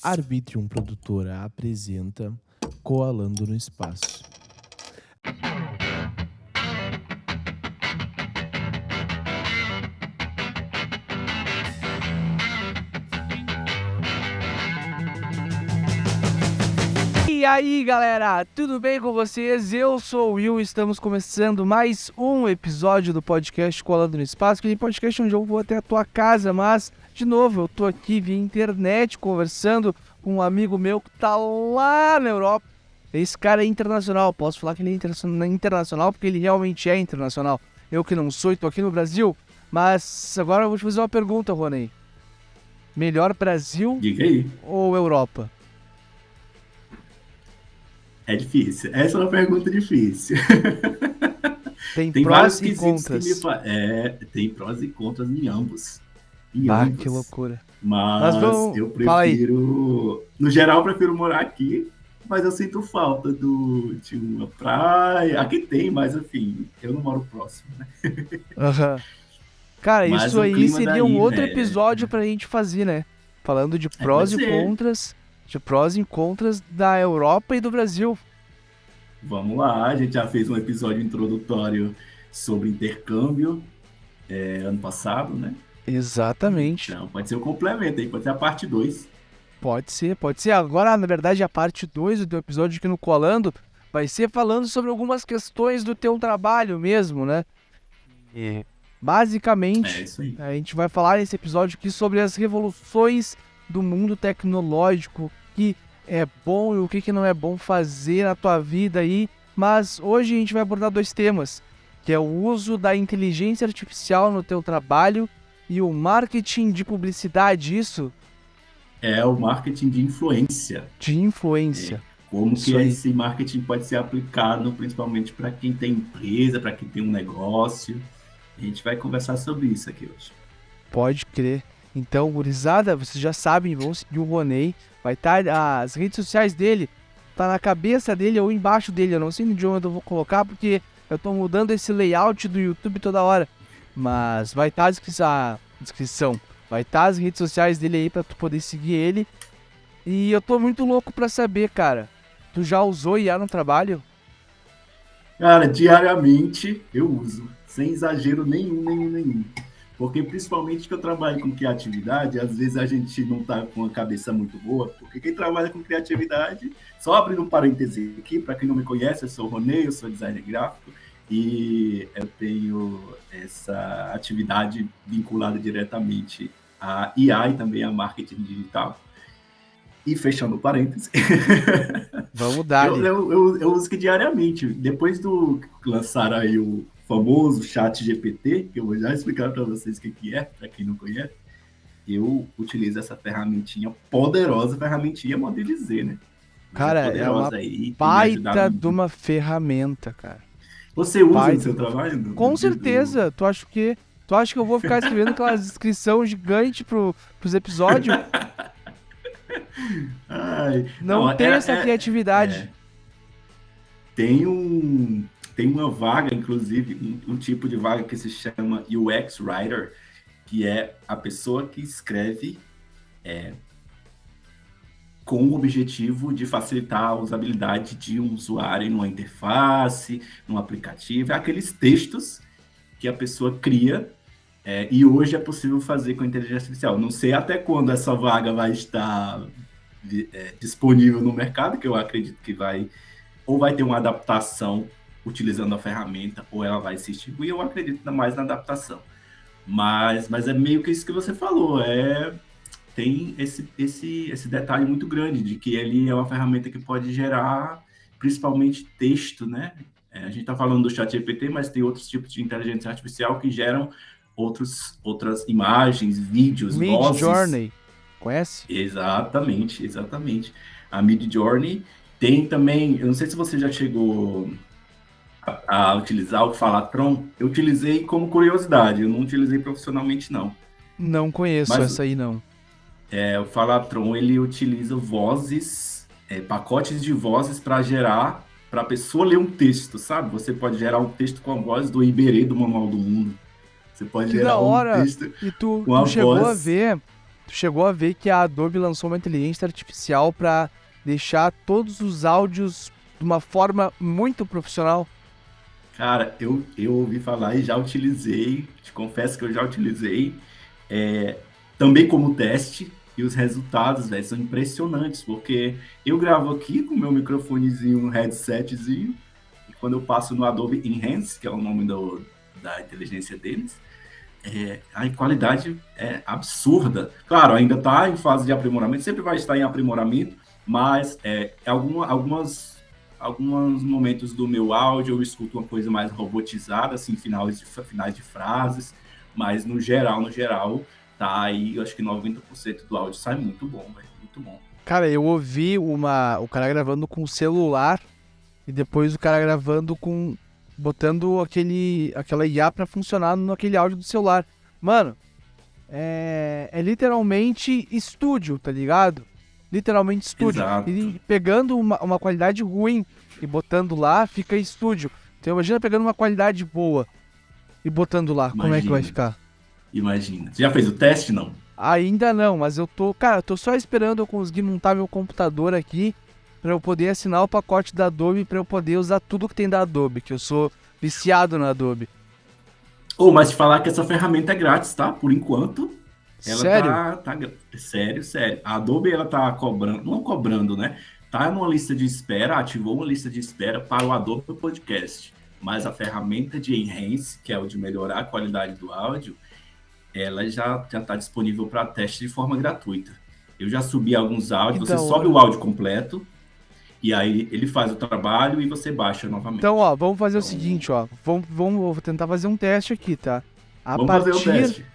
Arbitrium Produtora apresenta Coalando no Espaço. E aí galera, tudo bem com vocês? Eu sou o Will, estamos começando mais um episódio do podcast Coalando no Espaço, aquele podcast onde eu vou até a tua casa, mas, de novo, eu tô aqui via internet conversando com um amigo meu que tá lá na Europa. Esse cara é internacional, posso falar que ele é internacional porque ele realmente é internacional. Eu que não sou e tô aqui no Brasil, mas agora eu vou te fazer uma pergunta, Ronei. Melhor Brasil Diga aí. ou Europa? É difícil. Essa é uma pergunta difícil. Tem Tem vários prós e quesitos que contras. tem prós e contras em ambos. Em Bah, que ambos. loucura. Mas Mas vamos... eu Fala aí. prefiro... No geral, eu prefiro morar aqui, mas eu sinto falta de uma praia. Aqui tem, mas enfim, eu não moro próximo, né? Aham. Cara, Mas isso o aí clima seria um daí, outro velho, episódio pra gente fazer, né? Falando de pode prós e ser. contras, da Europa e do Brasil. Vamos lá, a gente já fez um episódio introdutório sobre intercâmbio ano passado, né? Exatamente. Então, pode ser o complemento aí, pode ser a parte 2. Pode ser, pode ser. Agora, na verdade, a parte 2 do teu episódio aqui no Colando vai ser falando sobre algumas questões do teu trabalho mesmo, né? E, É basicamente, isso aí. a gente vai falar nesse episódio aqui sobre as revoluções do mundo tecnológico, o que é bom e o que não é bom fazer na tua vida aí. Mas hoje a gente vai abordar dois temas, que é o uso da inteligência artificial no teu trabalho e o marketing de publicidade, isso? É o marketing de influência. De influência. Como que Isso aí. esse marketing pode ser aplicado, principalmente para quem tem empresa, para quem tem um negócio. A gente vai conversar sobre isso aqui hoje. Pode crer. Então, gurizada, vocês já sabem, vão seguir o Ronei. Vai estar as redes sociais dele, tá na cabeça dele ou embaixo dele. Eu não sei de onde eu vou colocar, porque eu tô mudando esse layout do YouTube toda hora. Mas vai estar a descrição. Vai estar as redes sociais dele aí pra tu poder seguir ele. E eu tô muito louco pra saber, cara. Tu já usou IA no trabalho? Cara, diariamente eu uso, sem exagero nenhum. Porque principalmente que eu trabalho com criatividade, às vezes a gente não tá com a cabeça muito boa, porque quem trabalha com criatividade, só abrindo um parêntese aqui, para quem não me conhece, eu sou o Ronei, eu sou designer gráfico, e eu tenho essa atividade vinculada diretamente à IA e também a marketing digital. E fechando parênteses, Vamos eu, dar-lhe. eu, eu, eu uso que diariamente. Depois do que lançaram aí o famoso chat GPT, que eu vou já explicar para vocês o que é, para quem não conhece, eu utilizo essa ferramentinha, modo de dizer, né? Mas é Cara, é uma poderosa aí, tem me ajudado baita de muito. uma ferramenta, cara. Você usa no Baita seu de uma trabalho? Com certeza. Tu acha que eu vou ficar escrevendo aquelas descrição gigante pros episódios? Ai, Não não, tenho essa criatividade. tem um tem uma vaga, inclusive, um tipo de vaga que se chama UX Writer, que é a pessoa que escreve com o objetivo de facilitar a usabilidade de um usuário numa interface, num aplicativo, é aqueles textos que a pessoa cria, e hoje é possível fazer com a inteligência artificial. Não sei até quando essa vaga vai estar disponível no mercado, que eu acredito que ou vai ter uma adaptação utilizando a ferramenta, ou ela vai se extinguir. Eu acredito mais na adaptação. Mas é meio que isso que você falou, tem esse detalhe muito grande de que ele é uma ferramenta que pode gerar principalmente texto, né? A gente está falando do ChatGPT, mas tem outros tipos de inteligência artificial que geram outras imagens, vídeos, vozes. Midjourney, conhece? Exatamente. A Midjourney tem também, eu não sei se você já chegou a utilizar o Falatron. Eu utilizei como curiosidade, eu não utilizei profissionalmente, não. Não conheço Mas essa aí, não. o Falatron, ele utiliza vozes, pacotes de vozes para a pessoa ler um texto, sabe? Você pode gerar um texto com a voz do Iberê do Manual do Mundo. Você pode Que da gerar um hora! texto E tu, com a tu chegou a voz. ver tu chegou a ver que a Adobe lançou uma inteligência artificial para deixar todos os áudios de uma forma muito profissional? Cara, eu ouvi falar e já utilizei, te confesso que eu já utilizei, é, também como teste, e os resultados, velho, são impressionantes, porque eu gravo aqui com o meu microfonezinho, um headsetzinho, e quando eu passo no Adobe Enhance, que é o nome da inteligência deles, a qualidade é absurda. Claro, ainda está em fase de aprimoramento, sempre vai estar em aprimoramento, mas alguns momentos do meu áudio eu escuto uma coisa mais robotizada, assim, finais de frases, mas no geral, tá aí, eu acho que 90% do áudio sai muito bom, velho, muito bom. Cara, eu ouvi o cara gravando com celular e depois o cara gravando botando aquela IA pra funcionar naquele áudio do celular. Mano, é literalmente estúdio, tá ligado? Literalmente estúdio. Exato. E pegando uma qualidade ruim e botando lá, fica estúdio. Então imagina pegando uma qualidade boa e botando lá, como é que vai ficar? Imagina. Você já fez o teste, não? Ainda não, mas eu tô só esperando eu conseguir montar meu computador aqui pra eu poder assinar o pacote da Adobe pra eu poder usar tudo que tem da Adobe, que eu sou viciado na Adobe. Mas te falar que essa ferramenta é grátis, tá? Por enquanto. Ela Sério? sério. A Adobe, ela tá cobrando, não cobrando, né? Tá numa lista de espera, ativou uma lista de espera para o Adobe Podcast. Mas a ferramenta de Enhance, que é o de melhorar a qualidade do áudio, ela já está disponível para teste de forma gratuita. Eu já subi alguns áudios, Que você da sobe hora. o áudio completo, e aí ele faz o trabalho e você baixa novamente. Então, ó, vamos fazer o seguinte, ó. Vou tentar fazer um teste aqui, tá? Vamos fazer o teste.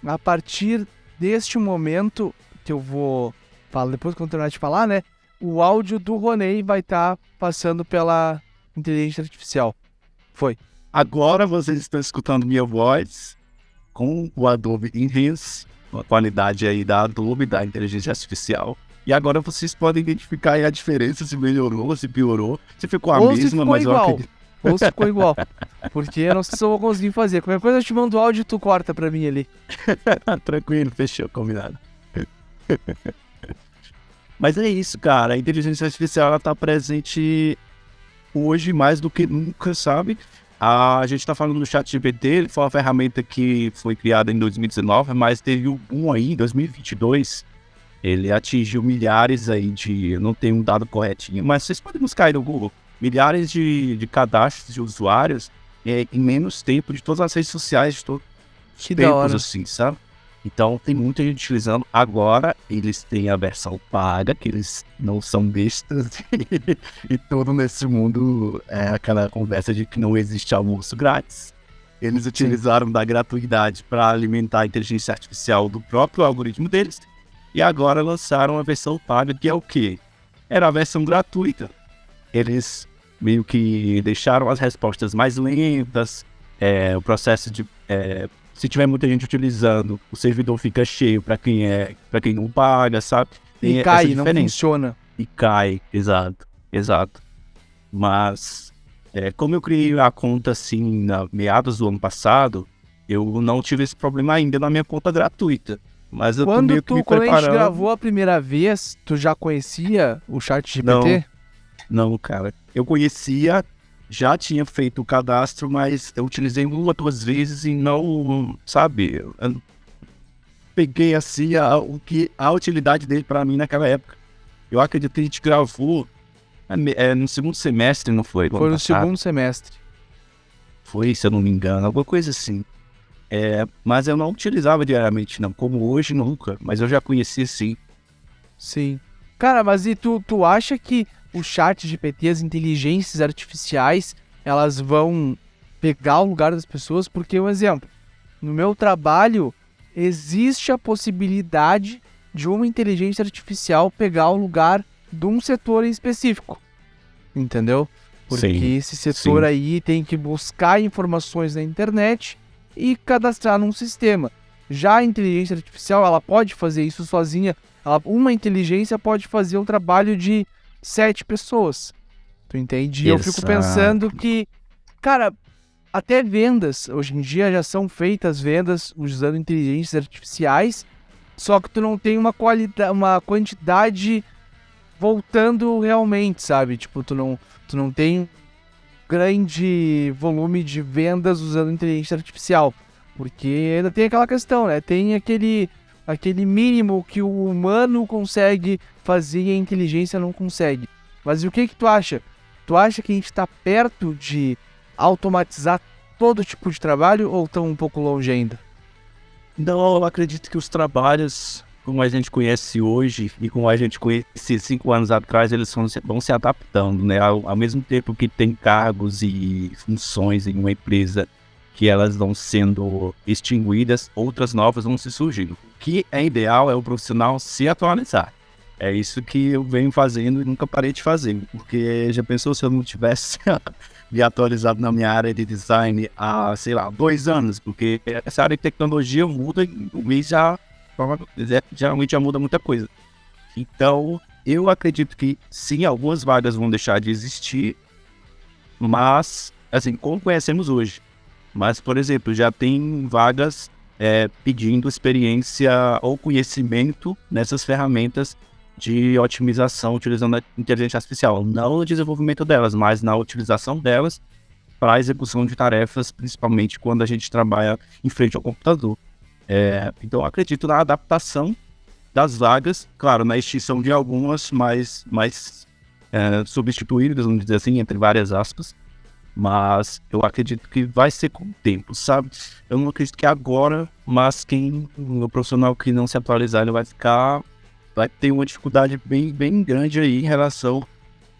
A partir deste momento que eu vou falar, depois que eu terminar de falar, né? O áudio do Ronei vai estar passando pela inteligência artificial. Foi. Agora vocês estão escutando minha voz com o Adobe Enhance, a qualidade aí da Adobe, da inteligência artificial. E agora vocês podem identificar aí a diferença, se melhorou, se piorou, se ficou a Ou mesma, se ficou mas eu igual. acredito. Ou se ficou igual. Porque eu não sei se eu vou conseguir fazer. Qualquer coisa eu te mando o áudio e tu corta pra mim ali. Tranquilo, fechou, combinado. Mas é isso, cara. A inteligência artificial ela tá presente hoje mais do que nunca, sabe? A gente tá falando do ChatGPT, ele foi uma ferramenta que foi criada em 2019, mas teve um boom aí em 2022. Ele atingiu milhares aí de... Eu não tenho um dado corretinho, mas vocês podem buscar aí no Google. Milhares de cadastros de usuários em menos tempo de todas as redes sociais, de todos os Que da tempos, hora. assim, sabe? Então tem muita gente utilizando. Agora eles têm a versão paga, que eles não são bestas. E tudo nesse mundo é aquela conversa de que não existe almoço grátis. Eles utilizaram da gratuidade para alimentar a inteligência artificial do próprio algoritmo deles. E agora lançaram a versão paga, que é o quê? Era a versão gratuita. Eles meio que deixaram as respostas mais lentas, o processo de... se tiver muita gente utilizando, o servidor fica cheio para quem não paga, sabe? Tem E cai, essa não diferença. funciona. E cai, exato. Mas, como eu criei a conta assim, na meados do ano passado, eu não tive esse problema ainda na minha conta gratuita. Mas eu tô meio que me Quando a gente preparando. gravou a primeira vez, tu já conhecia o ChatGPT? Não, cara. Eu conhecia, já tinha feito o cadastro, mas eu utilizei uma ou duas vezes e não, sabe? Eu peguei assim a utilidade dele pra mim naquela época. Eu acredito que a gente gravou no segundo semestre, não foi? Foi no segundo semestre. Foi, se eu não me engano, alguma coisa assim. Mas eu não utilizava diariamente, não. Como hoje, nunca. Mas eu já conhecia, sim. Sim. Cara, mas e tu acha que o ChatGPT, as inteligências artificiais, elas vão pegar o lugar das pessoas? Porque, um exemplo, no meu trabalho, existe a possibilidade de uma inteligência artificial pegar o lugar de um setor em específico. Entendeu? Porque Sim, esse setor sim. aí tem que buscar informações na internet e cadastrar num sistema. Já a inteligência artificial, ela pode fazer isso sozinha. Uma inteligência pode fazer o trabalho de 7 pessoas. Tu entende? E eu fico Exato. pensando que, cara, até vendas, hoje em dia já são feitas vendas usando inteligências artificiais só que tu não tem uma quantidade voltando realmente, sabe? Tipo, tu não tem grande volume de vendas usando inteligência artificial, porque ainda tem aquela questão, né? Tem aquele mínimo que o humano consegue fazer e a inteligência não consegue. Mas e o que tu acha? Tu acha que a gente está perto de automatizar todo tipo de trabalho ou estão um pouco longe ainda? Não, eu acredito que os trabalhos, como a gente conhece hoje e como a gente conhecia 5 anos atrás, eles vão se adaptando, né? Ao mesmo tempo que tem cargos e funções em uma empresa que elas vão sendo extinguidas, outras novas vão se surgindo. O que é ideal é o profissional se atualizar. É isso que eu venho fazendo e nunca parei de fazer, porque já pensou se eu não tivesse me atualizado na minha área de design há, sei lá, 2 anos, porque essa área de tecnologia muda em um mês geralmente já muda muita coisa. Então, eu acredito que sim, algumas vagas vão deixar de existir, mas, assim, como conhecemos hoje. Mas, por exemplo, já tem vagas pedindo experiência ou conhecimento nessas ferramentas de otimização utilizando a inteligência artificial. Não no desenvolvimento delas, mas na utilização delas para a execução de tarefas, principalmente quando a gente trabalha em frente ao computador. Então, eu acredito na adaptação das vagas, claro, na extinção de algumas, mas substituídas, vamos dizer assim, entre várias aspas. Mas eu acredito que vai ser com o tempo, sabe? Eu não acredito que agora, mas o profissional que não se atualizar, ele vai ter uma dificuldade bem grande aí em relação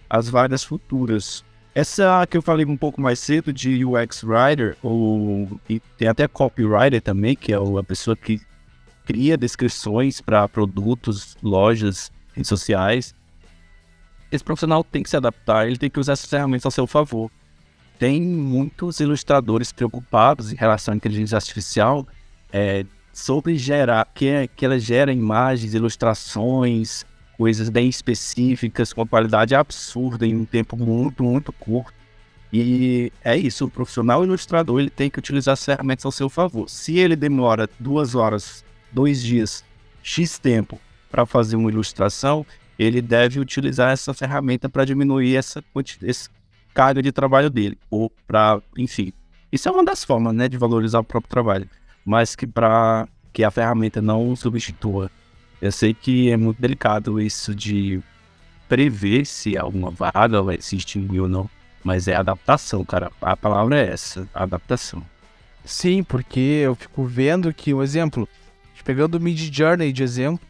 às vagas futuras. Essa que eu falei um pouco mais cedo de UX Writer, e tem até Copywriter também, que é a pessoa que cria descrições para produtos, lojas, redes sociais. Esse profissional tem que se adaptar, ele tem que usar essas ferramentas ao seu favor. Tem muitos ilustradores preocupados em relação à inteligência artificial sobre que ela gera imagens, ilustrações, coisas bem específicas, com uma qualidade absurda em um tempo muito, muito curto. E é isso, o profissional ilustrador ele tem que utilizar as ferramentas ao seu favor. Se ele demora 2 horas, 2 dias, X tempo para fazer uma ilustração, ele deve utilizar essa ferramenta para diminuir essa carga de trabalho dele, ou para, enfim. Isso é uma das formas, né, de valorizar o próprio trabalho, mas para que a ferramenta não substitua. Eu sei que é muito delicado isso de prever se alguma vaga vai se extinguir ou não, mas é adaptação, cara. A palavra é essa, adaptação. Sim, porque eu fico vendo que, um exemplo, pegando o Midjourney de exemplo,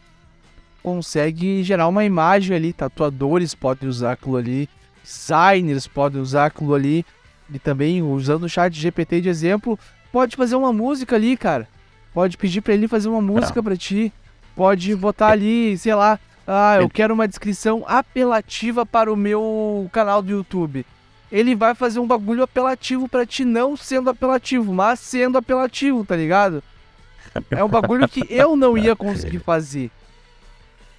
consegue gerar uma imagem ali, tatuadores podem usar aquilo ali, designers podem usar aquilo ali, e também usando o chat GPT de exemplo, pode fazer uma música ali, cara. Pode pedir pra ele fazer uma música pra ti. Pode botar ali, sei lá, eu quero uma descrição apelativa para o meu canal do YouTube. Ele vai fazer um bagulho apelativo pra ti, não sendo apelativo, mas sendo apelativo, tá ligado? É um bagulho que eu não ia conseguir fazer.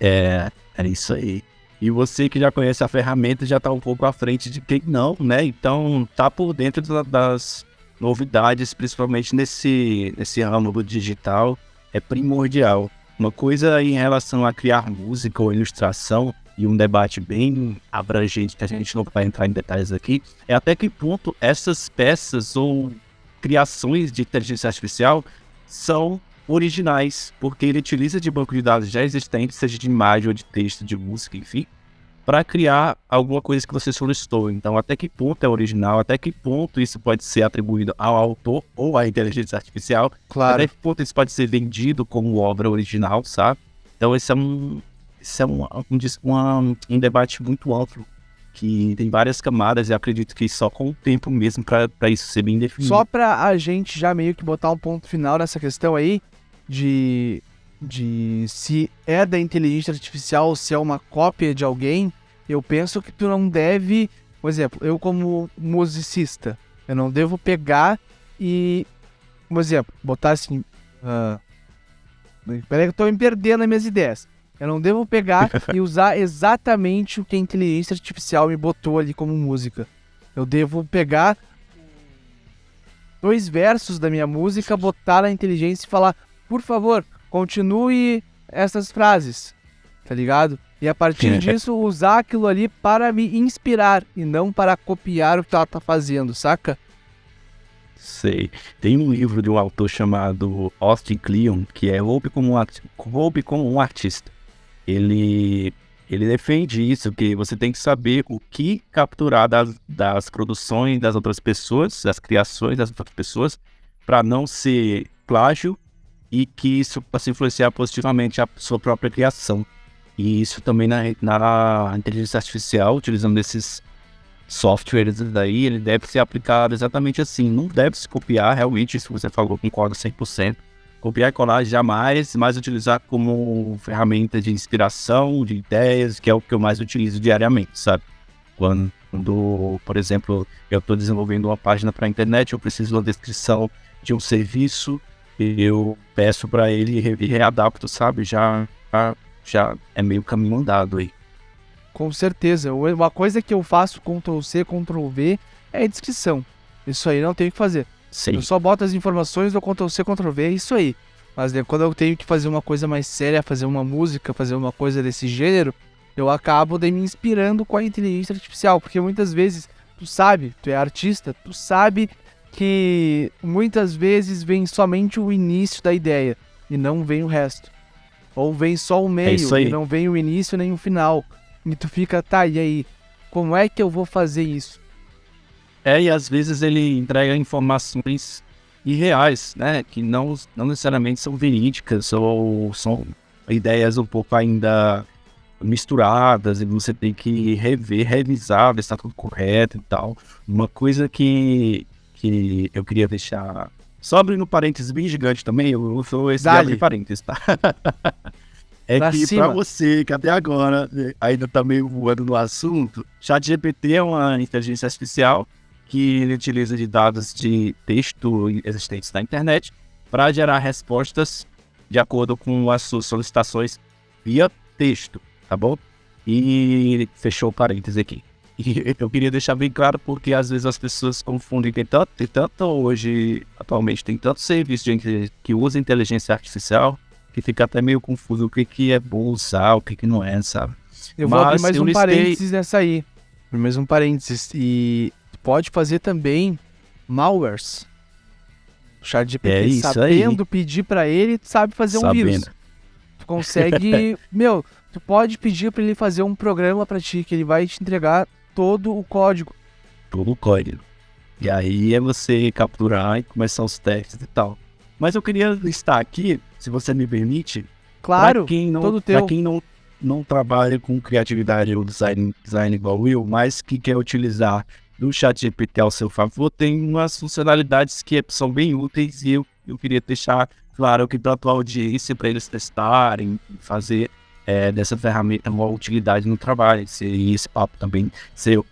É isso aí. E você que já conhece a ferramenta já tá um pouco à frente de quem não, né? Então tá por dentro das novidades, principalmente nesse ramo do digital, é primordial. Uma coisa em relação a criar música ou ilustração, e um debate bem abrangente que a gente não vai entrar em detalhes aqui, é até que ponto essas peças ou criações de inteligência artificial são originais, porque ele utiliza de banco de dados já existentes, seja de imagem ou de texto, de música, enfim, para criar alguma coisa que você solicitou. Então, até que ponto é original, até que ponto isso pode ser atribuído ao autor ou à inteligência artificial, Claro. Até que ponto isso pode ser vendido como obra original, sabe? Então, esse é um debate muito amplo, que tem várias camadas, e acredito que só com o tempo mesmo para isso ser bem definido. Só pra a gente já meio que botar um ponto final nessa questão aí, de se é da inteligência artificial ou se é uma cópia de alguém, eu penso que tu não deve, por exemplo, eu como musicista, eu não devo pegar e, por exemplo, botar assim, peraí que eu tô me perdendo nas minhas ideias. Eu não devo pegar e usar exatamente o que a inteligência artificial me botou ali como música. Eu devo pegar 2 versos da minha música, botar na inteligência e falar, por favor, continue essas frases, tá ligado? E a partir disso, usar aquilo ali para me inspirar e não para copiar o que ela tá fazendo, saca? Sei. Tem um livro de um autor chamado Austin Kleon, que é Roube como um Artista. Ele defende isso, que você tem que saber o que capturar das produções das outras pessoas, das criações das outras pessoas, para não ser plágio e que isso possa influenciar positivamente a sua própria criação. E isso também na inteligência artificial, utilizando esses softwares daí, ele deve ser aplicado exatamente assim. Não deve se copiar, realmente, isso que você falou, concordo 100%. Copiar e colar jamais, mas utilizar como ferramenta de inspiração, de ideias, que é o que eu mais utilizo diariamente, sabe? Quando, por exemplo, eu estou desenvolvendo uma página para a internet, eu preciso de uma descrição de um serviço, eu peço para ele e readapto, sabe? Já é meio caminho andado aí. Com certeza. Uma coisa que eu faço Ctrl+C, Ctrl+V é a descrição. Isso aí não tenho o que fazer. Sim. Eu só boto as informações do Ctrl+C, Ctrl+V, é isso aí. Mas quando eu tenho que fazer uma coisa mais séria, fazer uma música, fazer uma coisa desse gênero, eu acabo me inspirando com a inteligência artificial. Porque muitas vezes, tu sabe, tu é artista, tu sabe que muitas vezes vem somente o início da ideia e não vem o resto. Ou vem só o meio e não vem o início nem o final. E tu fica, tá, e aí? Como é que eu vou fazer isso? E às vezes ele entrega informações irreais, né? Que não necessariamente são verídicas ou são ideias um pouco ainda misturadas e você tem que revisar, ver se está tudo correto e tal. Uma coisa que eu queria deixar... Só abrindo parênteses bem gigante também, eu sou esse de abrir parênteses, tá? Pra você, que até agora ainda tá meio voando no assunto, ChatGPT é uma inteligência artificial que ele utiliza de dados de texto existentes na internet para gerar respostas de acordo com as suas solicitações via texto, tá bom? E fechou o parênteses aqui. E eu queria deixar bem claro porque às vezes as pessoas confundem, tem tanto hoje, atualmente, tem tanto serviço que usa inteligência artificial que fica até meio confuso o que é bom usar, o que não é, sabe? Eu vou abrir mais um parênteses nessa aí. Mais um parênteses. E pode fazer também malwares. O ChatGPT sabendo pedir pra ele, tu sabe fazer um vírus. Tu consegue... tu pode pedir pra ele fazer um programa pra ti, que ele vai te entregar todo o código. Todo o código. E aí é você capturar e começar os testes e tal. Mas eu queria listar aqui, se você me permite, claro, para quem não trabalha com criatividade ou design igual eu, mas que quer utilizar do ChatGPT ao seu favor, tem umas funcionalidades que são bem úteis e eu queria deixar claro que para a tua audiência, para eles testarem, fazer dessa ferramenta uma utilidade no trabalho, e esse papo também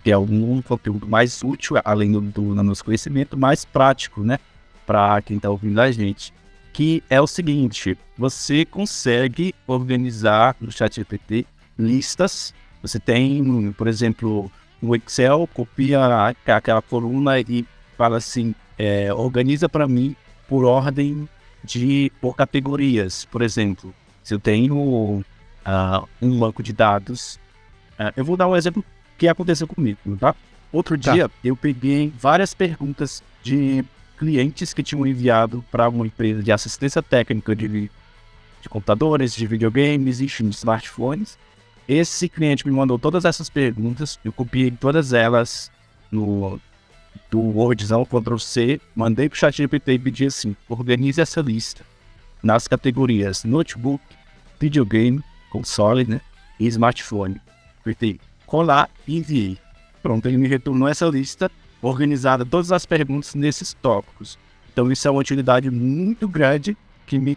ter algum conteúdo mais útil, além do nosso conhecimento, mais prático, né? Para quem está ouvindo a gente, que é o seguinte: você consegue organizar no ChatGPT listas. Você tem, por exemplo, no Excel, copia aquela coluna e fala assim, organiza para mim por ordem por categorias. Por exemplo, se eu tenho um banco de dados, eu vou dar um exemplo que aconteceu comigo, tá? Outro dia eu peguei várias perguntas de clientes que tinham enviado para uma empresa de assistência técnica de computadores, de videogames, enfim, de smartphones. Esse cliente me mandou todas essas perguntas, eu copiei todas elas do Wordzão, Ctrl+C, mandei para o ChatGPT e pedi assim, organize essa lista nas categorias notebook, videogame, console, né, e smartphone. Apertei colar e enviei. Pronto, ele me retornou essa lista organizada todas as perguntas nesses tópicos. Então isso é uma utilidade muito grande que me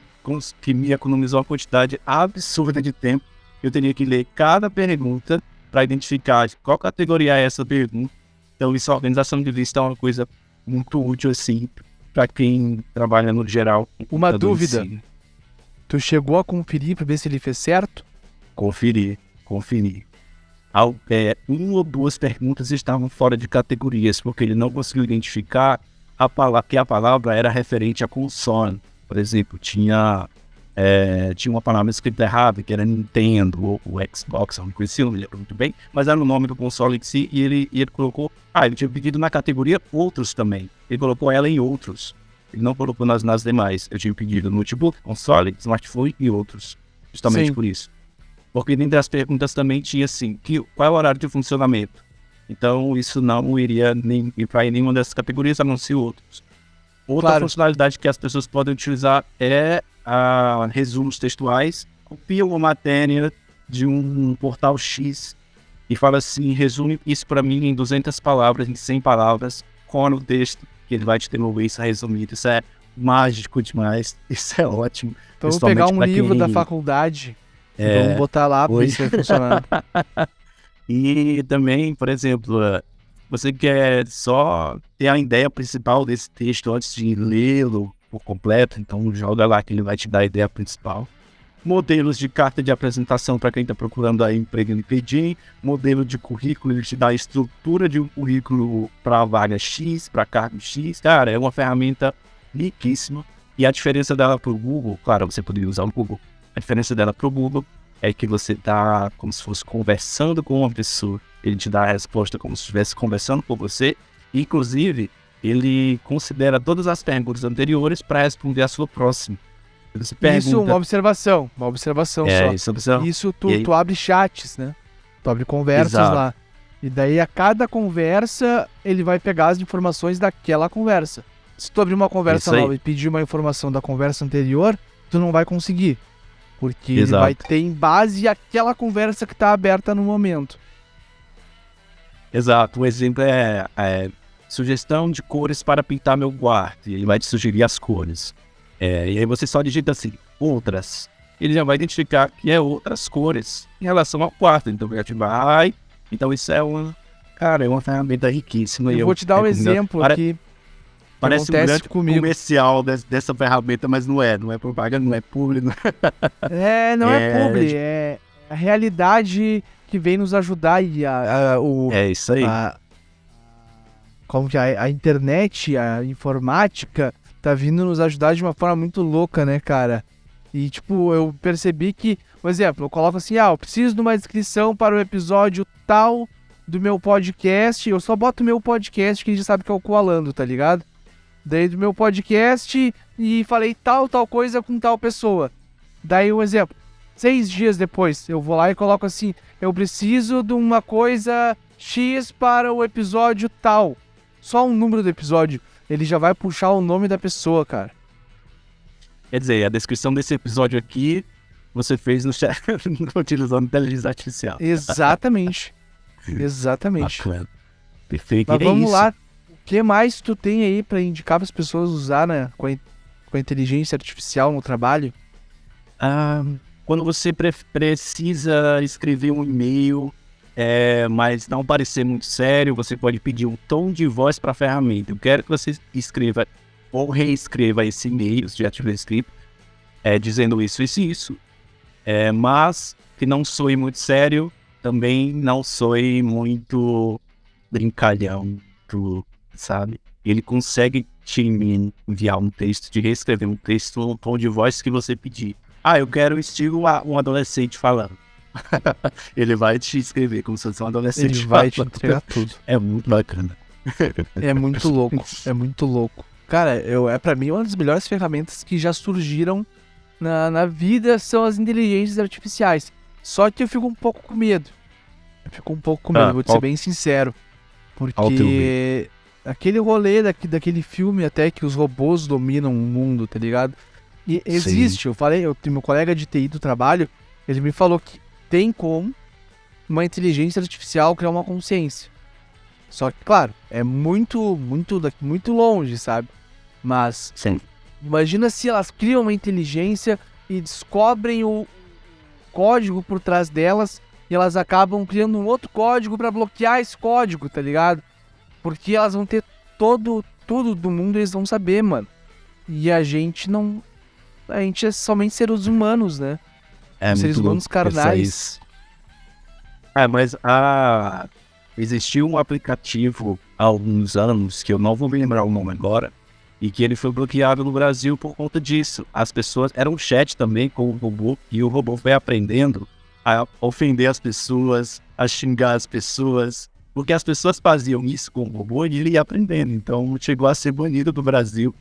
economizou uma quantidade absurda de tempo. Eu teria que ler cada pergunta para identificar de qual categoria é essa pergunta. Então isso, a organização de lista é uma coisa muito útil assim para quem trabalha no geral. Uma dúvida, tu chegou a conferir para ver se ele fez certo? Conferi. Uma ou duas perguntas estavam fora de categorias, porque ele não conseguiu identificar que a palavra era referente a console. Por exemplo, tinha tinha uma palavra escrita errada, que era Nintendo ou Xbox, eu não conhecia, não me lembro muito bem, mas era o nome do console em si, e ele colocou, ele tinha pedido na categoria outros também, ele colocou ela em outros, ele não colocou nas demais, eu tinha pedido notebook, console, smartphone e outros, justamente por isso. Porque dentro das perguntas também tinha assim, qual é o horário de funcionamento? Então isso não iria ir para nenhuma dessas categorias, a não ser outros. Outra funcionalidade que as pessoas podem utilizar é resumos textuais. Copia uma matéria de um portal X e fala assim, resume isso para mim em 200 palavras, em 100 palavras, cola o texto que ele vai te devolver isso resumido. Isso é mágico demais, isso é ótimo. Vamos pegar um livro da faculdade e vamos botar lá para ver se vai funcionar. E também, por exemplo, você quer só ter a ideia principal desse texto antes de lê-lo por completo, então joga lá que ele vai te dar a ideia principal. Modelos de carta de apresentação para quem está procurando aí emprego no LinkedIn, modelo de currículo, ele te dá a estrutura de um currículo para a vaga X, para cargo X. Cara, é uma ferramenta riquíssima. E a diferença dela para o Google, claro, você poderia usar o Google, a diferença dela para o Google é que você está como se fosse conversando com uma pessoa. Ele te dá a resposta como se estivesse conversando com você. Inclusive, ele considera todas as perguntas anteriores para responder a sua próxima. Você pergunta... Isso, uma observação só. Isso tu abre chats, né? Tu abre conversas lá. E daí a cada conversa ele vai pegar as informações daquela conversa. Se tu abrir uma conversa nova e pedir uma informação da conversa anterior, tu não vai conseguir. Porque ele vai ter em base aquela conversa que está aberta no momento. Exato. Um exemplo é sugestão de cores para pintar meu quarto. E ele vai te sugerir as cores. E aí você só digita assim, outras. Ele já vai identificar que é outras cores em relação ao quarto. Então então isso é uma ferramenta riquíssima. Eu vou te dar um exemplo aqui. Parece um grande comercial dessa ferramenta, mas não é propaganda, não é publi. Não é publi, é a realidade que vem nos ajudar e isso aí. Como que a internet, a informática tá vindo nos ajudar de uma forma muito louca, né, cara? E tipo, eu percebi que, por exemplo, eu coloco assim, eu preciso de uma descrição para o episódio tal do meu podcast, eu só boto meu podcast que a gente sabe que é o Koalando, tá ligado? Daí do meu podcast e falei tal coisa com tal pessoa. Daí um exemplo, 6 dias depois eu vou lá e coloco assim, eu preciso de uma coisa X para o episódio tal. Só um número do episódio, ele já vai puxar o nome da pessoa, cara. Quer dizer, a descrição desse episódio aqui, você fez no chat, utilizando inteligência artificial. Exatamente. Exatamente. Bacana. Perfeito. Mas vamos lá. O que mais tu tem aí pra indicar para as pessoas usar, né, com a inteligência artificial no trabalho? Quando você precisa escrever um e-mail, mas não parecer muito sério, você pode pedir um tom de voz para a ferramenta. Eu quero que você escreva ou reescreva esse e-mail, se já tiver escrito, dizendo isso e isso. Mas que não soe muito sério, também não soe muito brincalhão, sabe? Ele consegue te enviar um texto, te reescrever um texto no tom de voz que você pedir. Eu quero estilo um adolescente falando. Ele vai te escrever como se fosse um adolescente. Ele vai te entregar tudo. É muito bacana. É muito louco, é muito louco. Cara, pra mim, uma das melhores ferramentas que já surgiram na vida são as inteligências artificiais. Só que eu fico um pouco com medo. Vou te ser bem sincero. Porque aquele rolê daquele filme até que os robôs dominam o mundo, tá ligado? E existe, sim. Eu tenho meu colega de TI do trabalho, ele me falou que tem como uma inteligência artificial criar uma consciência. Só que, claro, é muito longe, sabe? Mas sim. Imagina se elas criam uma inteligência e descobrem o código por trás delas e elas acabam criando um outro código pra bloquear esse código, tá ligado? Porque elas vão ter tudo do mundo, eles vão saber, mano. E a gente não... A gente é somente seres humanos, né? Seres humanos carnais. Mas existiu um aplicativo há alguns anos, que eu não vou me lembrar o nome agora, e que ele foi bloqueado no Brasil por conta disso. As pessoas... Era um chat também com o robô, e o robô foi aprendendo a ofender as pessoas, a xingar as pessoas, porque as pessoas faziam isso com o robô e ele ia aprendendo. Então chegou a ser banido do Brasil.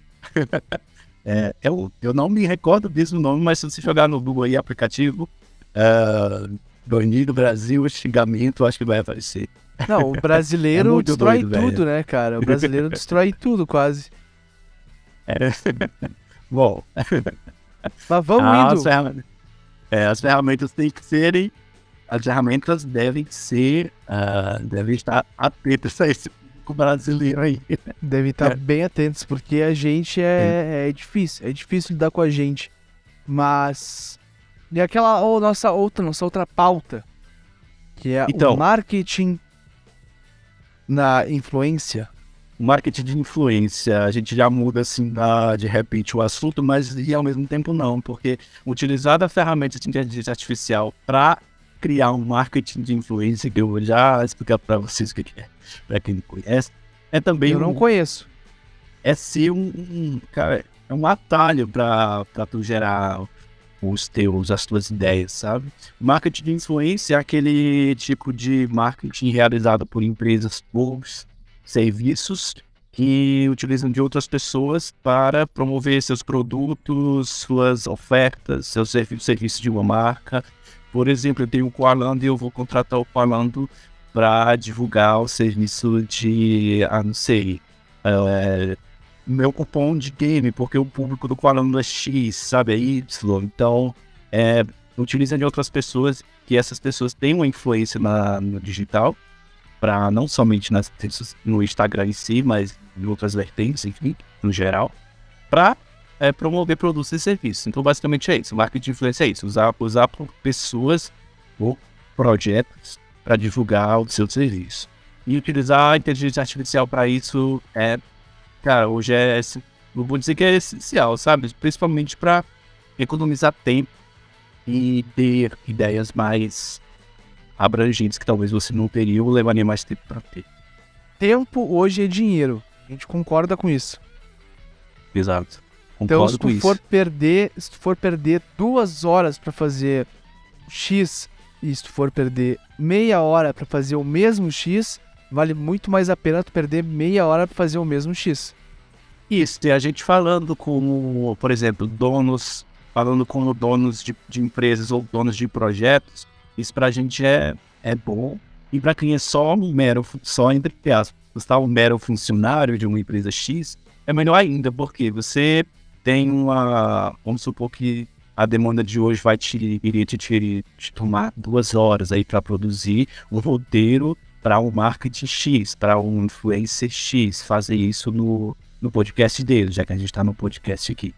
Eu não me recordo mesmo o nome, mas se você jogar no Google aí, aplicativo, banido Brasil, xingamento, acho que vai aparecer. Não, o brasileiro muito destrói doido, tudo, velho. né, cara? O brasileiro destrói tudo, quase. Bom, Mas vamos indo. as ferramentas têm que serem... As ferramentas devem ser... devem estar atentas a esse público brasileiro aí. Devem estar bem atentos, porque a gente é difícil lidar com a gente. Mas... E aquela nossa outra pauta, que é Então, o marketing na influência. marketing de influência, a gente já muda assim de repente o assunto, mas e ao mesmo tempo não, porque utilizar a ferramenta de inteligência artificial para criar um marketing de influência, que eu vou já explicar para vocês o que é, para quem não conhece, é também Eu não conheço. é ser cara, é um atalho para tu gerar as tuas ideias, sabe? Marketing de influência é aquele tipo de marketing realizado por empresas ou serviços que utilizam de outras pessoas para promover seus produtos, suas ofertas, seus serviços de uma marca. Por exemplo, eu tenho o Coalando e eu vou contratar o Coalando para divulgar o serviço de, não sei, meu cupom de game, porque o público do Coalando é X, sabe, é Y. Então, utiliza de outras pessoas, que essas pessoas têm uma influência no digital, para não somente no Instagram em si, mas em outras vertentes, enfim, no geral, para promover produtos e serviços. Então, basicamente é isso. Marketing de influência é isso. Usar pessoas ou projetos para divulgar o seu serviço. E utilizar a inteligência artificial para isso cara, hoje eu vou dizer que é essencial, sabe? Principalmente para economizar tempo e ter ideias mais abrangentes que talvez você não teria ou levaria mais tempo para ter. Tempo hoje é dinheiro. A gente concorda com isso. Exato. Então, Concordo se com tu isso. for perder 2 horas para fazer X e se tu for perder meia hora para fazer o mesmo X, vale muito mais a pena tu perder meia hora para fazer o mesmo X. Isso, tem a gente falando com, por exemplo, donos de empresas ou donos de projetos, isso pra gente é bom. E para quem é só entre aspas, tá, um mero funcionário de uma empresa X, é melhor ainda, porque você tem vamos supor que a demanda de hoje iria te tomar 2 horas aí para produzir um roteiro para um marketing X, para um influencer X, fazer isso no podcast dele, já que a gente está no podcast aqui.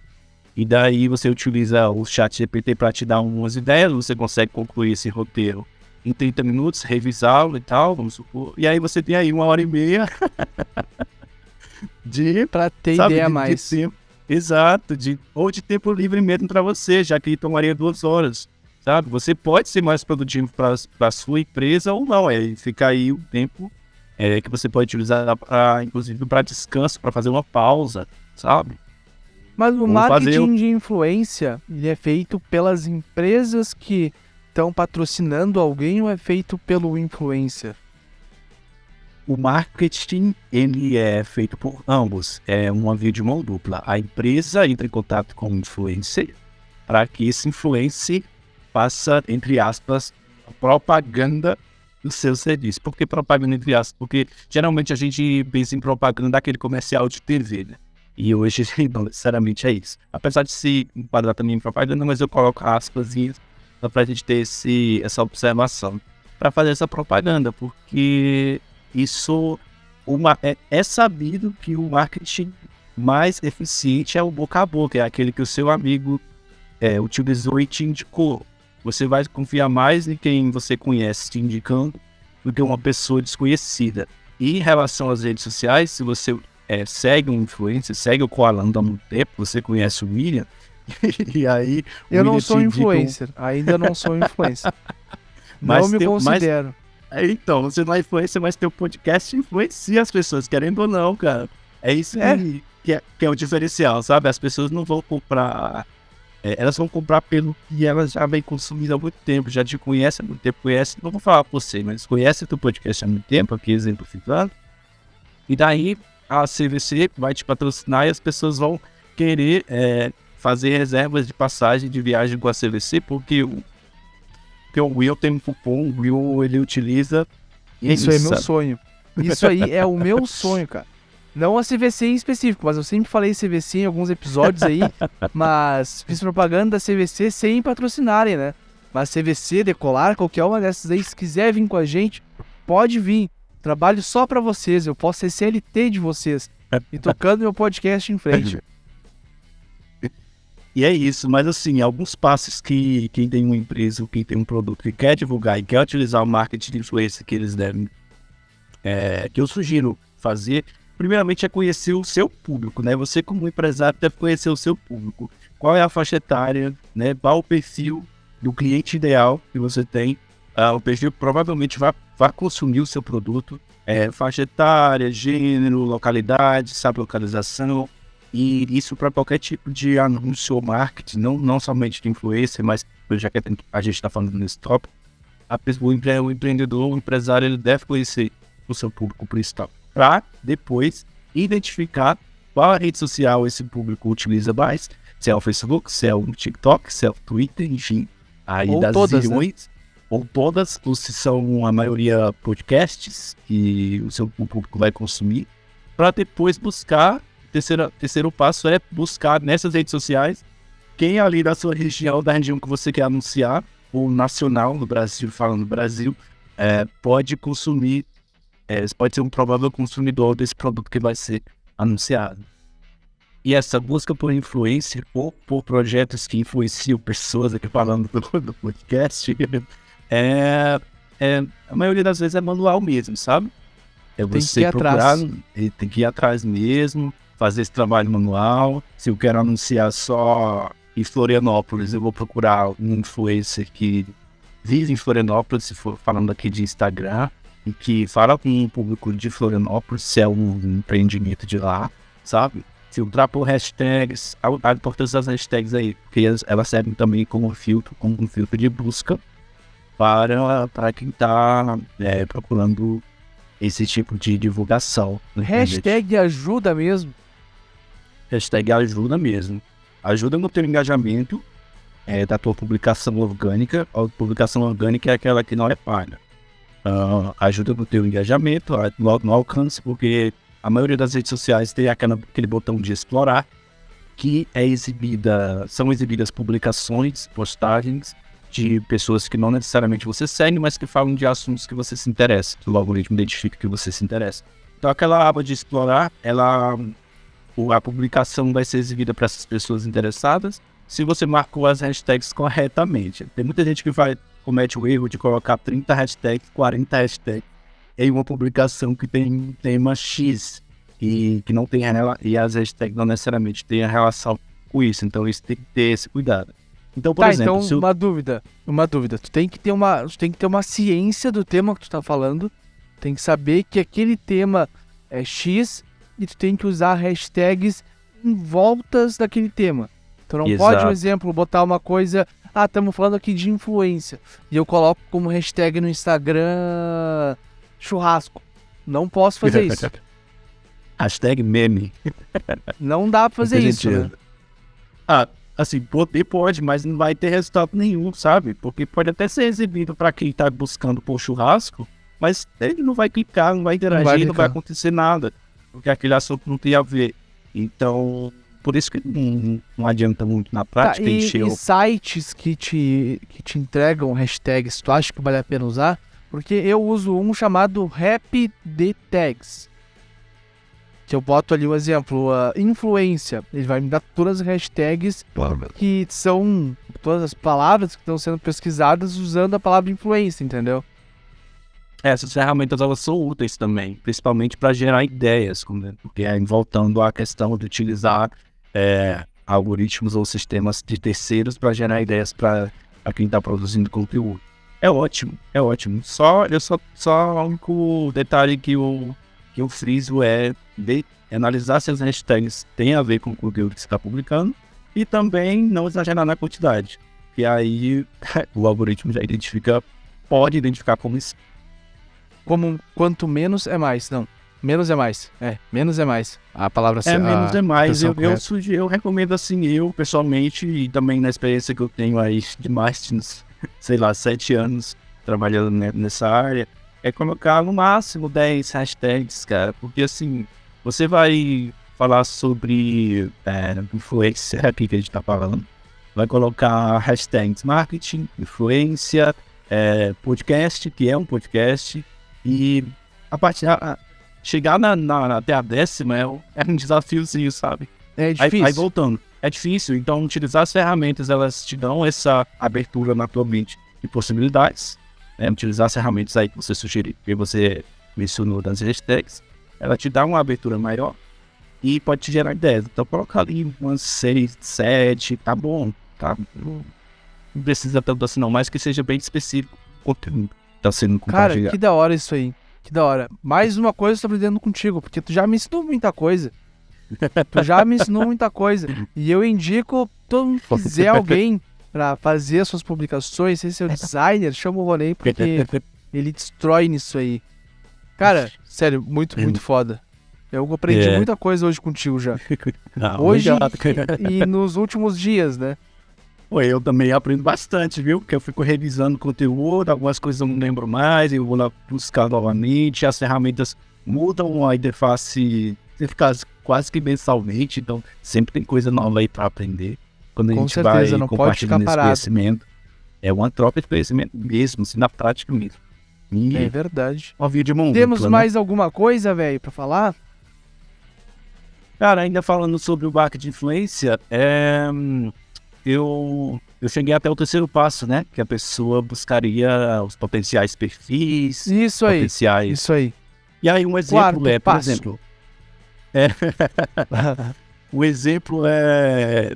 E daí você utiliza o ChatGPT para te dar umas ideias, você consegue concluir esse roteiro em 30 minutos, revisá-lo e tal, vamos supor. E aí você tem aí 1h30 Pra ter ideia a mais. De tempo, exato, ou de tempo livre mesmo para você, já que tomaria 2 horas, sabe? Você pode ser mais produtivo para a sua empresa ou não, fica aí o tempo que você pode utilizar, inclusive para descanso, para fazer uma pausa, sabe? Mas o marketing de influência, ele é feito pelas empresas que estão patrocinando alguém ou é feito pelo influencer? O marketing, ele é feito por ambos. É uma via de mão dupla. A empresa entra em contato com o influencer para que esse influencer faça, entre aspas, a propaganda do seu serviço. Por que propaganda, entre aspas? Porque geralmente a gente pensa em propaganda daquele comercial de TV, né? E hoje não necessariamente é isso. Apesar de se enquadrar também em propaganda, mas eu coloco aspas para a gente ter essa observação. Para fazer essa propaganda, porque isso é sabido que o marketing mais eficiente é o boca a boca, é aquele que o seu amigo utilizou e te indicou. Você vai confiar mais em quem você conhece te indicando do que uma pessoa desconhecida. E em relação às redes sociais, se você segue um influencer, segue o Coalando há muito tempo, você conhece o William, e aí... Eu não sou influencer, ainda não sou influencer. Não me considero. Então, você não é influencer, mas teu podcast influencia as pessoas, querendo ou não, cara. É isso que que é o diferencial, sabe? As pessoas não vão comprar... elas vão comprar pelo que elas já vêm consumindo há muito tempo, já te conhecem há muito tempo, não vou falar por você, mas conhecem o teu podcast há muito tempo, aqui exemplificando, e daí a CVC vai te patrocinar e as pessoas vão querer fazer reservas de passagem de viagem com a CVC, porque o Will tem um cupom, o Will ele utiliza... Isso aí é meu sonho. Isso aí é o meu sonho, cara. Não a CVC em específico, mas eu sempre falei CVC em alguns episódios aí, mas fiz propaganda da CVC sem patrocinarem, né? Mas CVC, Decolar, qualquer uma dessas aí, se quiser vir com a gente, pode vir. Trabalho só pra vocês, eu posso ser CLT de vocês. E tocando meu podcast em frente. E é isso, mas assim, alguns passos que quem tem uma empresa ou quem tem um produto que quer divulgar e quer utilizar o marketing de influência que eles devem, que eu sugiro fazer, primeiramente é conhecer o seu público, né? Você como empresário deve conhecer o seu público. Qual é a faixa etária, né? Qual o perfil do cliente ideal que você tem? O perfil provavelmente vai consumir o seu produto. Faixa etária, gênero, localidade, sabe, localização. E isso para qualquer tipo de anúncio ou marketing, não somente de influencer, mas já que a gente está falando nesse tópico, o empreendedor, o empresário, ele deve conhecer o seu público principal, para depois identificar qual a rede social esse público utiliza mais, se é o Facebook, se é o TikTok, se é o Twitter, enfim, aí ou das todas, zilhões, ou todas, ou se são a maioria podcasts que o seu público vai consumir, para depois buscar. Terceiro passo é buscar nessas redes sociais quem ali da sua região, da região que você quer anunciar, ou nacional no Brasil, falando do Brasil, pode consumir, pode ser um provável consumidor desse produto que vai ser anunciado. E essa busca por influência ou por projetos que influenciam pessoas, aqui falando do podcast, a maioria das vezes é manual mesmo, sabe? É você procurar, tem que ir atrás mesmo, fazer esse trabalho manual. Se eu quero anunciar só em Florianópolis, eu vou procurar um influencer que vive em Florianópolis, se for falando aqui de Instagram, e que fala com o público de Florianópolis, se é um empreendimento de lá, sabe? Filtrar por hashtags, a importância das hashtags aí, porque elas servem também como um filtro de busca para quem está procurando esse tipo de divulgação. Hashtag ajuda mesmo. Hashtag ajuda mesmo. Ajuda no teu engajamento da tua publicação orgânica. A publicação orgânica é aquela que não é paga. Ajuda no teu engajamento, no alcance, porque a maioria das redes sociais tem aquele botão de explorar, que são exibidas publicações, postagens de pessoas que não necessariamente você segue, mas que falam de assuntos que você se interessa, que o algoritmo identifica que você se interessa. Então aquela aba de explorar, a publicação vai ser exibida para essas pessoas interessadas, se você marcou as hashtags corretamente. Tem muita gente que comete o erro de colocar 30 hashtags, 40 hashtags em uma publicação que tem um tema X e que não tem e as hashtags não necessariamente têm a relação com isso. Então isso tem que ter esse cuidado. Então, por exemplo, então uma dúvida. Tu tem que ter uma ciência do tema que tu tá falando. Tem que saber que aquele tema é X e tu tem que usar hashtags em voltas daquele tema. Tu não pode, por exemplo, botar uma coisa... estamos falando aqui de influência. E eu coloco como hashtag no Instagram churrasco. Não posso fazer isso. Hashtag meme. Não dá pra fazer isso, né? Assim, pode, mas não vai ter resultado nenhum, sabe? Porque pode até ser exibido para quem tá buscando por churrasco, mas ele não vai clicar, não vai interagir, não vai acontecer nada. Porque aquele assunto não tem a ver. Então, por isso que não adianta muito na prática encher. E sites que te entregam hashtags, tu acha que vale a pena usar? Porque eu uso um chamado Rap de Tags. Que eu boto ali o exemplo, influência. Ele vai me dar todas as hashtags que são todas as palavras que estão sendo pesquisadas usando a palavra influência, entendeu? Essas ferramentas elas são úteis também, principalmente para gerar ideias, porque voltando à questão de utilizar algoritmos ou sistemas de terceiros para gerar ideias para quem está produzindo conteúdo. É ótimo. Só o único detalhe que que eu friso é analisar se as hashtags têm a ver com o conteúdo que você está publicando e também não exagerar na quantidade. E aí o algoritmo já pode identificar como isso. Como quanto menos é mais, não. Menos é mais. Menos é mais. A palavra menos é mais. expressão Eu recomendo assim, eu pessoalmente, e também na experiência que eu tenho aí de mais de, sei lá, 7 anos trabalhando nessa área, é colocar no máximo 10 hashtags, cara. Porque assim, você vai falar sobre influência aqui que a gente tá falando. Vai colocar hashtags marketing, influência, podcast, que é um podcast, e a partir chegar até a 10ª é um desafiozinho, sabe? É difícil. Aí voltando, é difícil, então utilizar as ferramentas, elas te dão essa abertura na tua mente de possibilidades, né? Utilizar as ferramentas aí que você sugeriu, que você mencionou das hashtags, ela te dá uma abertura maior e pode te gerar ideias. Então coloca ali umas 6, 7, tá bom, tá? Não precisa tanto assim não, mas que seja bem específico o conteúdo que tá sendo compartilhado. Cara, que da hora isso aí. Que da hora. Mais uma coisa eu tô aprendendo contigo, porque tu já me ensinou muita coisa. E eu indico, todo mundo que quiser alguém pra fazer as suas publicações, se é o designer, chama o Ronei, porque ele destrói nisso aí. Cara, sério, muito foda. Eu aprendi muita coisa hoje contigo já. Hoje e nos últimos dias, né? Eu também aprendo bastante, viu? Porque eu fico revisando conteúdo, algumas coisas eu não lembro mais, eu vou lá buscar novamente, as ferramentas mudam a interface quase que mensalmente, então sempre tem coisa nova aí para aprender. Quando a gente vai compartilhando esse conhecimento, é uma troca de conhecimento mesmo, assim, na prática mesmo. E é verdade. Uma via de mão Temos dupla, mais alguma coisa, velho, para falar? Cara, ainda falando sobre o marketing de influência, eu cheguei até o 3º passo, né? Que a pessoa buscaria os potenciais perfis. Isso aí. E aí um exemplo por passo. exemplo... o exemplo é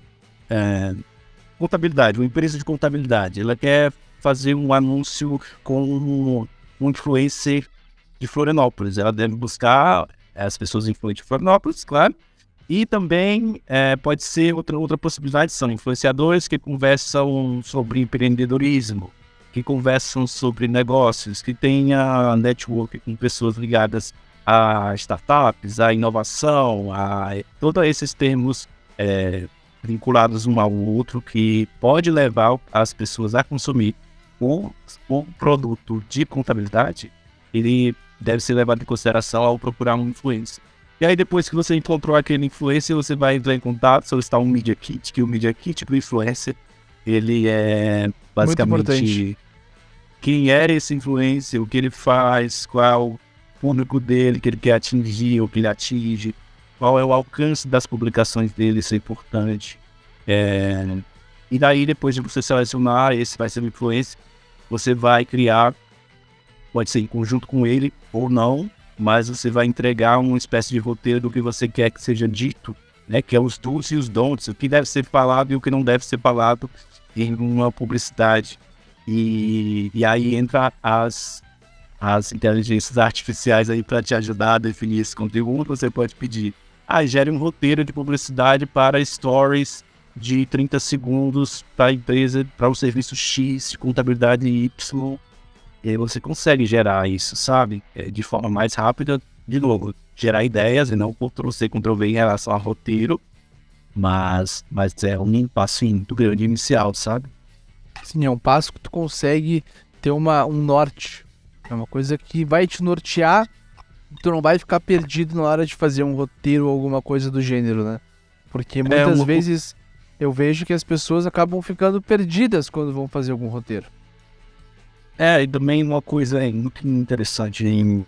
contabilidade, uma empresa de contabilidade. Ela quer fazer um anúncio com um influencer de Florianópolis. Ela deve buscar as pessoas influentes de Florianópolis, claro. E também pode ser outra possibilidade, são influenciadores que conversam sobre empreendedorismo, que conversam sobre negócios, que tenha network com pessoas ligadas a startups, a inovação, a todos esses termos vinculados um ao outro, que pode levar as pessoas a consumir um produto de contabilidade. Ele deve ser levado em consideração ao procurar um influencer. E aí depois que você encontrou aquele influencer, você vai entrar em contato, solicitar um Media Kit, que o Media Kit do influencer, ele é basicamente quem é esse influencer, o que ele faz, qual o público dele que ele quer atingir, o que ele atinge, qual é o alcance das publicações dele, isso é importante. E daí depois de você selecionar, esse vai ser o influencer, você vai criar, pode ser em conjunto com ele ou não, mas você vai entregar uma espécie de roteiro do que você quer que seja dito, né? Que é os do's e os don'ts, o que deve ser falado e o que não deve ser falado em uma publicidade. E aí entra as inteligências artificiais aí para te ajudar a definir esse conteúdo. Você pode pedir, gere um roteiro de publicidade para stories de 30 segundos para a empresa, para o serviço X, de contabilidade Y. E aí você consegue gerar isso, sabe? De forma mais rápida, de novo, gerar ideias e não Ctrl-C, Ctrl-V em relação ao roteiro, mas é um passo muito grande inicial, sabe? Sim, é um passo que tu consegue ter um norte. É uma coisa que vai te nortear, tu não vai ficar perdido na hora de fazer um roteiro ou alguma coisa do gênero, né? Porque muitas vezes eu vejo que as pessoas acabam ficando perdidas quando vão fazer algum roteiro. E também uma coisa muito interessante,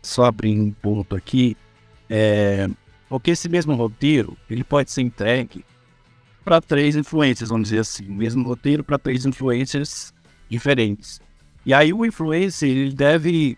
só abrir um ponto aqui, porque esse mesmo roteiro, ele pode ser entregue para 3 influencers, vamos dizer assim, o mesmo roteiro para 3 influencers diferentes. E aí o influencer, ele deve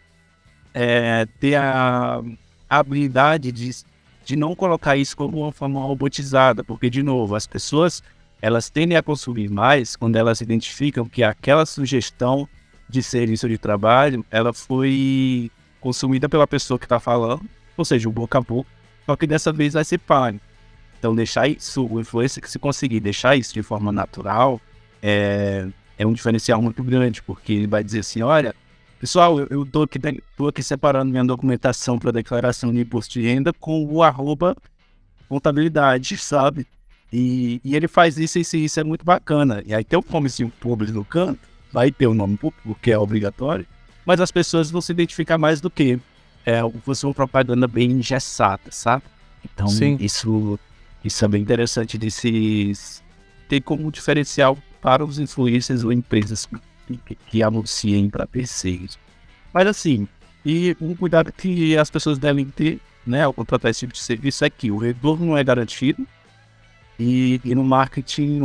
ter a habilidade de não colocar isso como uma forma robotizada, porque, de novo, as pessoas, elas tendem a consumir mais quando elas identificam que aquela sugestão de serviço de trabalho, ela foi consumida pela pessoa que está falando, ou seja, o boca a boca, só que dessa vez vai ser pago. Então deixar isso, o influencer que se conseguir deixar isso de forma natural, é um diferencial muito grande, porque ele vai dizer assim, olha, pessoal, eu tô aqui separando minha documentação para declaração de imposto de renda com o @ contabilidade, sabe? E ele faz isso e isso é muito bacana. E aí tem o comecinho público no canto, vai ter o nome público, que é obrigatório, mas as pessoas vão se identificar mais do que fosse uma propaganda bem engessada, sabe? Então, Sim. isso é bem interessante de se ter como diferencial para os influencers ou empresas que anunciem para terceiros. Mas assim, e um cuidado que as pessoas devem ter, né, ao contratar esse tipo de serviço é que o retorno não é garantido e no marketing,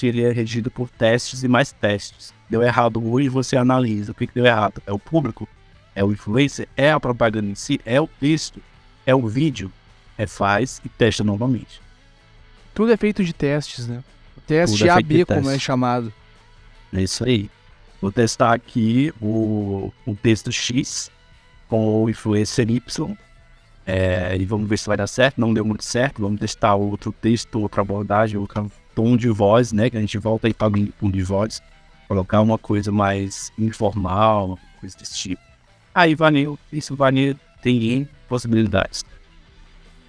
ele é regido por testes e mais testes. Deu errado hoje, você analisa o que deu errado. É o público? É o influencer? É a propaganda em si? É o texto? É o vídeo? Refaz e testa novamente. Tudo é feito de testes, né? O teste Tudo é feito de AB, como é teste. chamado. É isso aí. Vou testar aqui o texto X com o influencer Y. E vamos ver se vai dar certo. Não deu muito certo. Vamos testar outro texto, outra abordagem, outro tom de voz, né? Que a gente volta aí para o tom de voz. Colocar uma coisa mais informal, coisa desse tipo. Aí isso tem possibilidades.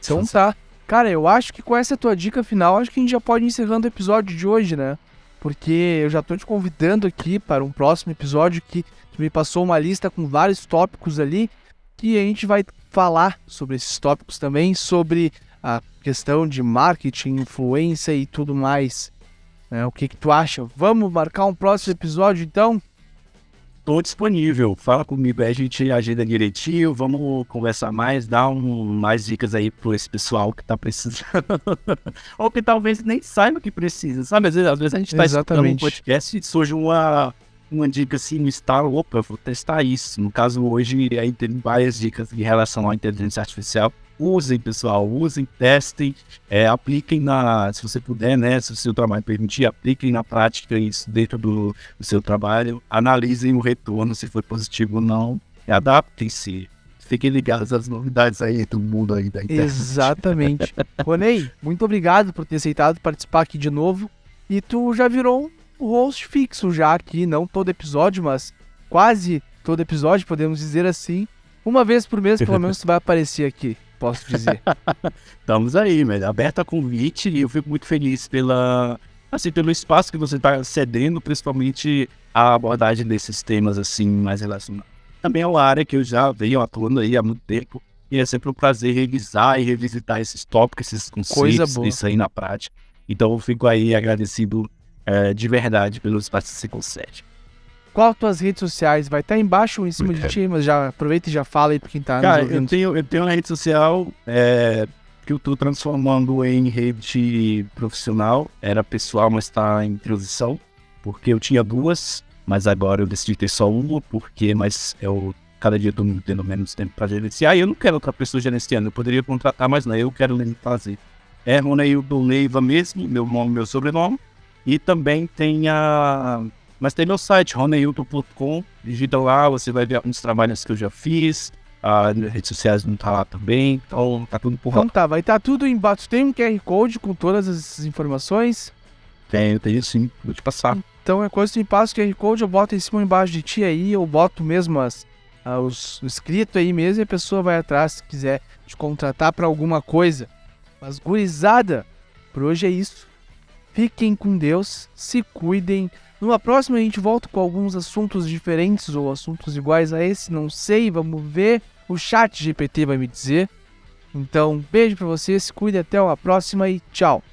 Então tá. Cara, eu acho que com essa tua dica final, acho que a gente já pode ir encerrando o episódio de hoje, né? Porque eu já tô te convidando aqui para um próximo episódio que tu me passou uma lista com vários tópicos ali, que a gente vai falar sobre esses tópicos também, sobre a questão de marketing, influência e tudo mais. O que tu acha? Vamos marcar um próximo episódio, então? Estou disponível, fala comigo aí, a gente agenda direitinho, vamos conversar mais, dar mais dicas aí para esse pessoal que está precisando, ou que talvez nem saiba que precisa, sabe? Às vezes a gente está escutando um podcast e surge uma dica assim no estalo, opa, eu vou testar isso. No caso hoje, aí tem várias dicas em relação à inteligência artificial. Usem, pessoal, testem, apliquem se você puder, né, se o seu trabalho permitir, apliquem na prática isso dentro do seu trabalho, analisem o retorno, se foi positivo ou não, adaptem-se, fiquem ligados às novidades aí do mundo aí da internet. Exatamente. Ronei, muito obrigado por ter aceitado participar aqui de novo, e tu já virou um host fixo já aqui, não todo episódio, mas quase todo episódio, podemos dizer assim, uma vez por mês pelo menos tu vai aparecer aqui. Posso dizer. Estamos aí, velho. Aberto a convite e eu fico muito feliz pelo espaço que você está cedendo, principalmente a abordagem desses temas assim mais relacionados. Também é uma área que eu já venho atuando aí há muito tempo e é sempre um prazer revisar e revisitar esses tópicos, esses conceitos, isso aí na prática. Então eu fico aí agradecido de verdade pelo espaço que você concede. Qual as tuas redes sociais? Vai estar embaixo ou em cima de ti, mas já aproveita e já fala aí pra quem tá nos ouvindo. Eu tenho uma rede social que eu tô transformando em rede profissional. Era pessoal, mas está em transição, porque eu tinha duas, mas agora eu decidi ter só uma, mas cada dia eu tô tendo menos tempo para gerenciar e eu não quero outra pessoa gerenciando. Eu poderia contratar, mas não, eu quero fazer. É Roneilton Leiva mesmo, meu sobrenome, e também tem Mas tem meu site, roneilton.com, digita lá, você vai ver alguns trabalhos que eu já fiz, as redes sociais não tá lá também, então tá tudo por lá. Então tá, vai estar tudo embaixo. Tem um QR Code com todas as informações? Tenho sim, vou te passar. Então é coisa que tu me passa o QR Code, eu boto em cima ou embaixo de ti aí, eu boto mesmo o escrito aí mesmo e a pessoa vai atrás se quiser te contratar pra alguma coisa. Mas gurizada, por hoje é isso. Fiquem com Deus, se cuidem. Numa próxima a gente volta com alguns assuntos diferentes ou assuntos iguais a esse, não sei, vamos ver. O chat GPT vai me dizer. Então, beijo pra vocês, se cuidem, até a próxima e tchau.